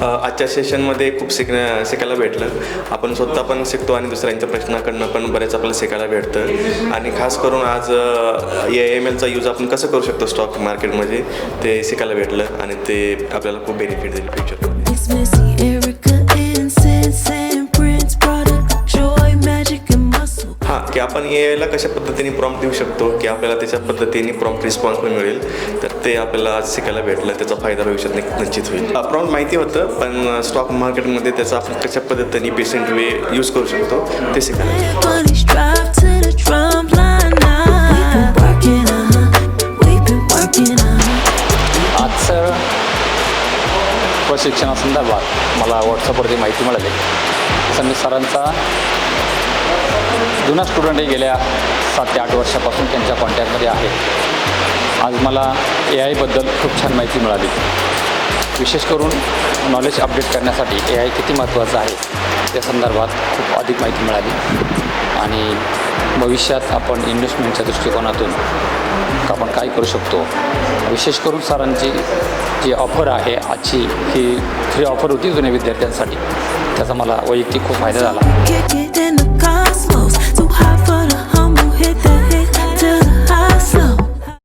आजच्या सेशनमध्ये खूप शिकायला भेटलं. आपण स्वतः पण शिकतो आणि दुसऱ्यांच्या प्रश्नाकडनं पण बरेच आपल्याला शिकायला भेटतं. आणि खास करून आज AMLचा यूज आपण कसं करू शकतो स्टॉक मार्केटमध्ये ते शिकायला भेटलं आणि ते आपल्याला खूप बेनिफिट देईल फ्युचरमध्ये. हां, की आपण AIला कशा पद्धतीने प्रॉम्प्ट देऊ शकतो की आपल्याला त्याच्या पद्धतीने प्रॉम्प्ट रिस्पॉन्स पण मिळेल. तर ते आपल्याला शिकायला भेटलं, त्याचा फायदा भविष्यात निश्चित होईल. प्रॉम्प्ट माहिती होतं, पण स्टॉक मार्केटमध्ये त्याचा आपण कशा पद्धतीने पेशंट वे यूज करू शकतो ते शिकायला. आजचं प्रशिक्षणासंदर्भात मला व्हॉट्सअपवरती माहिती मिळाली. समीर सरांचा जुना स्टुडंटही गेल्या 7 ते 8 वर्षापासून त्यांच्या कॉन्टॅक्टमध्ये आहे. आज मला AIबद्दल खूप छान माहिती मिळाली. विशेष करून नॉलेज अपडेट करण्यासाठी AI किती महत्त्वाचं आहे त्या संदर्भात खूप अधिक माहिती मिळाली. आणि भविष्यात आपण इन्व्हेस्टमेंटच्या दृष्टिकोनातून आपण काय करू शकतो. विशेष करून सरांची जी ऑफर आहे आजची, ही फ्री ऑफर होती जुन्या विद्यार्थ्यांसाठी, त्याचा मला वैयक्तिक खूप फायदा झाला.